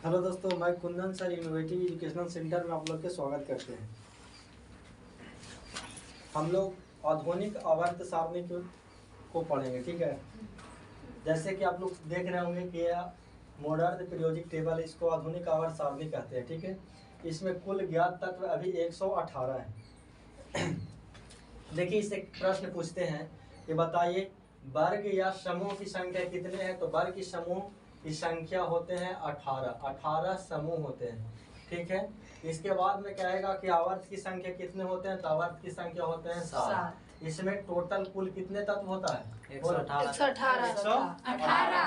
Hello दोस्तों, मैं Kundan sir innovative educational centre में आप लोग के स्वागत करते हैं। हम लोग आधुनिक आवर्त सारणी को पढ़ेंगे, ठीक है। जैसे कि आप लोग देख रहे होंगे कि मॉडर्न पीरियोडिक टेबल, इसको आधुनिक आवर्त सारणी कहते हैं, ठीक है। इसमें कुल ज्ञात तत्व अभी 118 है। देखिए, इससे प्रश्न पूछते हैं कि बताइए वर्ग या समूह की संख्या कितने हैं। तो वर्ग की समूह की संख्या होते हैं 18 समूह होते हैं, ठीक है। इसके बाद में कहेगा कि आवर्त की संख्या कितने होते हैं। तो आवर्त की संख्या होते हैं 7। इसमें टोटल कुल कितने तत्व होता है। 118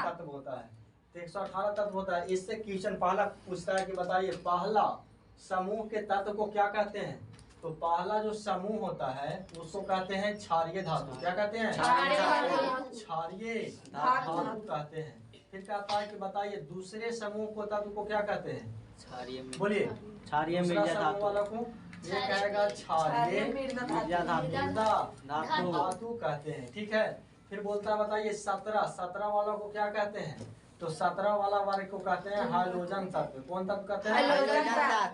तत्व होता है। तो 118 तत्व होता है। इससे क्वेश्चन पहला पूछता है कि बताइए पहला समूह के तत्व को क्या कहते हैं। तो पहला जो समूह होता है उसको कहते हैं क्षारीय धातु। क्या कहते हैं। क्षारीय धातु कहते हैं। फिर कहता है कि बताइए दूसरे समूह को तत्व को क्या कहते हैं। बोलिए क्षारीय दूसरा मिर्जा समूह वाला को ये कहेगा क्षारीय मिर्जा धातु कहते हैं, ठीक है। फिर बोलता है बताइए 17 वाला को क्या कहते हैं। तो 17 वाला वर्ग को कहते हैं हाइड्रोजन तत्व। कौन तत्व कहते हैं।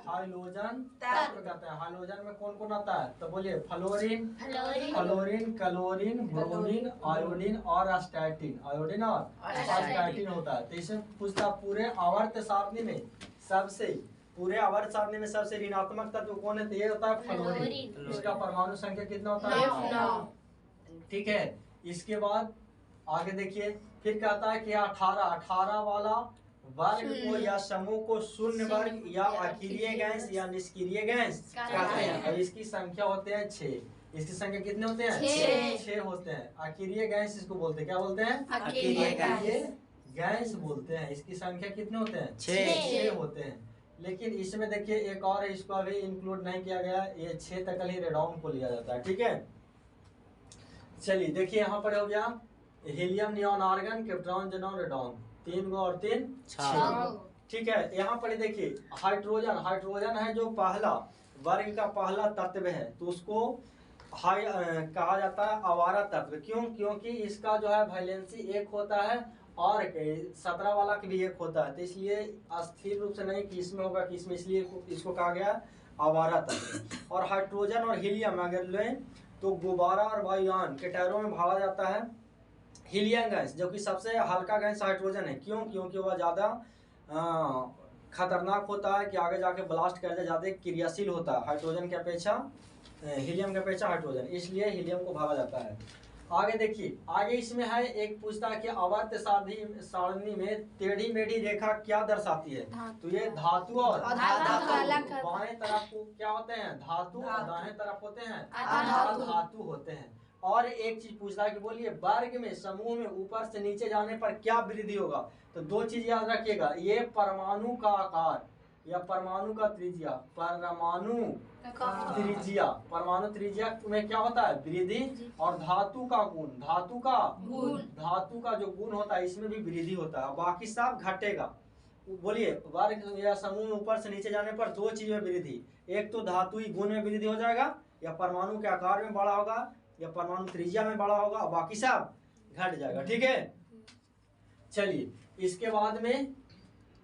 हाइड्रोजन तत्व कहते हैं। हाइड्रोजन में कौन कौन आता है। तो बोलिए फ्लोरीन, क्लोरीन, ब्रोमीन, आयोडीन और अस्टैटिन। आयोडीन और अस्टैटिन होता है। तो इसमें पूछता पूरे आवर्त सारणी में सबसे ऋणात्मक तत्व कौन है। तो ये होता है फ्लोरीन। इसका परमाणु संख्या कितना होता है, ठीक है। इसके बाद आगे देखिए, फिर कहता है कि 18 वाला वर्ग को या समूह को शून्य वर्ग या अकीरिय गैस या निष्क्रिय गैस कहते हैं। और इसकी संख्या होते हैं 6। इसकी संख्या कितने होते हैं। 6 होते हैं। अकीरिय गैस इसको बोलते हैं। क्या बोलते हैं। अकीरिय गैस बोलते हैं। इसकी संख्या कितने होते हैं। 6 होते हैं। लेकिन इसमें देखिए एक और है, इसको अभी इंक्लूड नहीं किया गया। ये 6 तक ही रेडॉन को लिया जाता है, ठीक है। चलिए देखिए, यहाँ पर हो गया helium, neon, argon, krypton, xenon, radon. 3 गो और 3 6, ठीक है। यहाँ पर देखिए हाइड्रोजन है जो पहला वर्ग का पहला तत्व है। तो उसको कहा जाता है आवारा तत्व। क्यों। क्योंकि इसका जो है वैलेंसी 1 होता है और 17 वाला का भी 1 होता है। तो इसलिए अस्थिर रूप से नहीं कि इसमें होगा कि इसमें, इसलिए इसको कहा गया आवारा तत्व। और हाइड्रोजन और हीलियम अगर लें तो गुब्बारा और वायुयान के टायरों में भागा जाता है हीलियम गैस, जो कि सबसे हल्का गैस हाइड्रोजन है। क्यों। क्योंकि वह ज़्यादा खतरनाक होता है कि आगे जाके ब्लास्ट कर जाए, ज़्यादा क्रियाशील होता है हाइड्रोजन के अपेक्षा, हीलियम के अपेक्षा हाइड्रोजन, इसलिए हीलियम को भागा जाता है। आगे देखिए, आगे इसमें है एक पूछता है कि आवर्त सारणी में टेढ़ी मेढ़ी रेखा क्या दर्शाती है। तो ये धातु और बाएं तरफ को क्या होते हैं। धातु और दाएं तरफ होते हैं धातु होते हैं। और एक चीज पूछता है कि बोलिए वर्ग में समूह में ऊपर से नीचे जाने पर क्या वृद्धि होगा। तो 2 चीज याद रखिएगा, ये परमाणु का आकार या परमाणु का त्रिज्या। परमाणु त्रिज्या में क्या होता है वृद्धि। और धातु का जो गुण होता है इसमें भी वृद्धि होता है, बाकी सब घटेगा। बोलिए वर्ग या समूह में ऊपर से नीचे जाने पर 2 चीज में वृद्धि। एक तो धातुई गुण में वृद्धि हो जाएगा, या परमाणु के आकार में बड़ा होगा, या परमाणु त्रिज्या में बड़ा होगा, बाकी सब घट जाएगा, ठीक है। चलिए इसके बाद में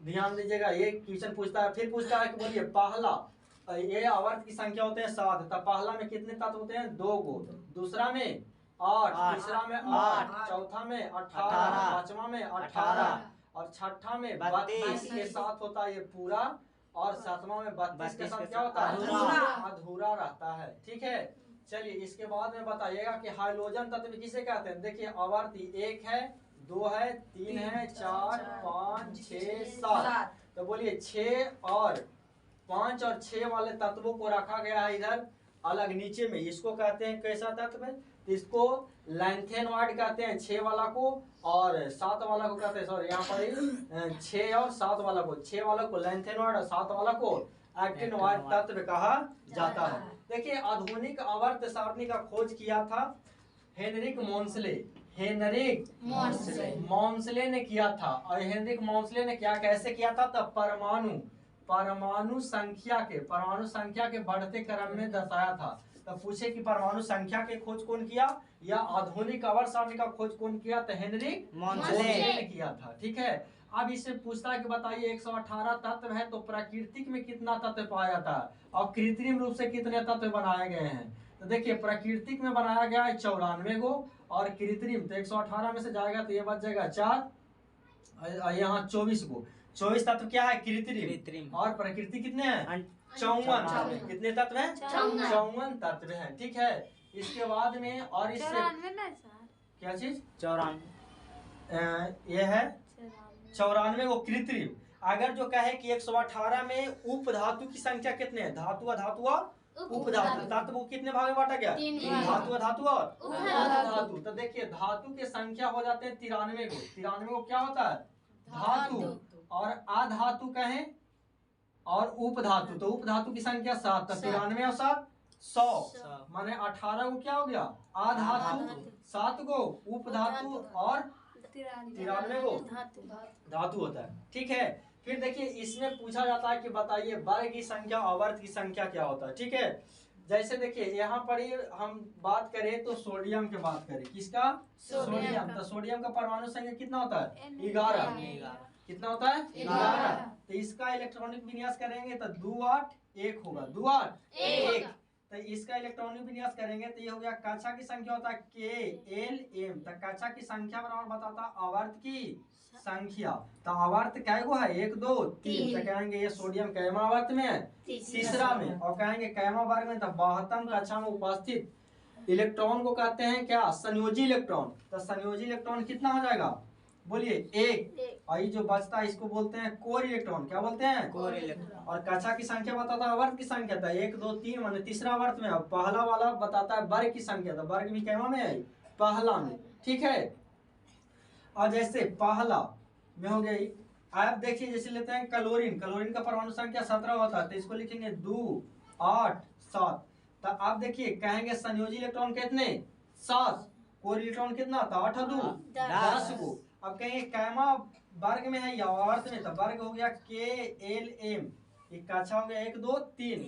ध्यान दीजिएगा, ये क्वेश्चन पूछता है। फिर पूछता है कि बोलिए पहला, ये आवर्त की संख्या होते हैं 7। तब पहला में कितने तत्व होते हैं 2 गो, दूसरा में 8, तीसरा में 8, चौथा में 18, पांचवा में 18 और छठा में 32 के साथ होता है ये पूरा, और सातवां में 32 के साथ क्या होता है अधूरा रहता है, ठीक है। चलिए इसके बाद में बताइएगा कि हाइड्रोजन तत्व किसे कहते हैं। देखिए आवर्त 1 है, 2 है, 3 है, 4, 5, 6, 7। तो बोलिए 6 और 5 और 6 वाले तत्वों को रखा गया है इधर अलग नीचे में। इसको कहते हैं कैसा तत्व है। इसको लैंथेनॉइड कहते हैं 6 वाला को, और 7 वाला को कहते हैं, सॉरी यहाँ पर 6 और 7 वाला को, 6 वाला को लैंथेनॉइड और 7 वाला को एक्टिनॉइड तत्व कहा जाता है। देखिए आधुनिक आवर्त सारणी का खोज किया था हेनरिक मॉन्सले ने किया था। और हेनरिक मॉन्सले ने कैसे किया था। तब परमाणु संख्या के बढ़ते क्रम में दर्शाया था। तब पूछे कि परमाणु संख्या के खोज कौन किया या आधुनिक आवर्त सारणी का खोज कौन किया। तो हेनरिक मॉन्सले ने किया था, ठीक है। अब इससे पूछता है कि बताइए 118 तत्व है तो प्राकृतिक में कितना तत्व पाया जाता है और कृत्रिम रूप से कितने तत्व बनाए गए हैं। तो देखिए प्राकृतिक में बनाया गया है 94 गो और कृत्रिम तो 118 में से जाएगा तो ये बच जाएगा 4, यहाँ 24 गो। 24 तत्व क्या है कृत्रिम और प्रकृति कितने हैं 54। कितने तत्व हैं 54 तत्व हैं। ठीक है, इसके बाद में और इससे क्या चीज 94 ये है 94 वो कृत्रिम। अगर जो कहे कि 118 में उप धातु की संख्या कितने हैं, धातु उप धातु, तत्व को कितने भाग में बांटा गया धातु और धातु। तो देखिए धातु के संख्या हो जाते हैं 93 को। 93 को क्या होता है धातु और अधातु कहें और उप धातु, तो उप धातु की संख्या 7। तो 93 और 7 100 माने 18 को क्या हो गया अधातु, 7 को उप धातु और 93 को धातु होता है। ठीक है, फिर देखिए इसमें पूछा जाता है कि बताइए वर्ग की संख्या आवर्त की संख्या क्या होता है। ठीक है, जैसे देखिए यहाँ पर ही हम बात करें तो सोडियम की बात करें, किसका सोडियम। तो सोडियम का परमाणु संख्या कितना होता है 11। कितना होता है 11। तो इसका इलेक्ट्रॉनिक विन्यास करेंगे तो 2 8 1 होगा, 2 8 1। तो इसका इलेक्ट्रॉनिक विन्यास करेंगे तो ये हो गया। कक्षा की संख्या होता है KLM। तो कक्षा की संख्या बराबर बताता आवर्त की संख्या। तो आवर्त कै गो है 1 2 3। तो कहेंगे ये सोडियम कैमा आवर्त में है तीसरा में, और कहेंगे कैमा वर्ग में। तो 72 कक्षा में उपस्थित इलेक्ट्रॉन को कहते हैं क्या संयोजी इलेक्ट्रॉन। तो संयोजी इलेक्ट्रॉन कितना हो जाएगा बोलिए 1। और ये जो बचता है इसको बोलते हैं कोर इलेक्ट्रॉन। क्या बोलते हैं कोर इलेक्ट्रॉन। और कक्षा की संख्या बताता है वर्ग की संख्या था 1 2 3 माने तीसरा वर्ग में। अब पहला वाला बताता है वर्ग की संख्या, तो वर्ग भी कैमा में है पहला में। ठीक है, और जैसे पहला में हो गई। आप देखिए जैसे लेते हैं क्लोरीन। क्लोरीन का परमाणु संख्या 17 होता है, तो इसको लिखेंगे 2 8 7। तो आप देखिए कहेंगे संयोजी इलेक्ट्रॉन कितने 7, कोर इलेक्ट्रॉन कितना था 8 2 10 को। अब कहेंगे कैमा वर्ग में है या आवर्त में, तो वर्ग हो गया KLM। ये कक्षा हो गया 1 2 3।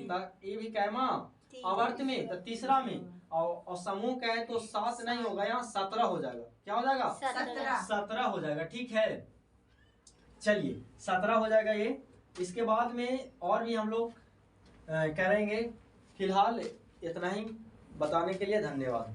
ये भी कैमा आवर्त में, तो तीसरा में। और समूह कहे तो 7 नहीं होगा, यहाँ 17 हो जाएगा। क्या हो जाएगा 17 हो जाएगा। ठीक है, चलिए 17 हो जाएगा ये। इसके बाद में और भी हम लोग करेंगे। फिलहाल इतना ही बताने के लिए धन्यवाद।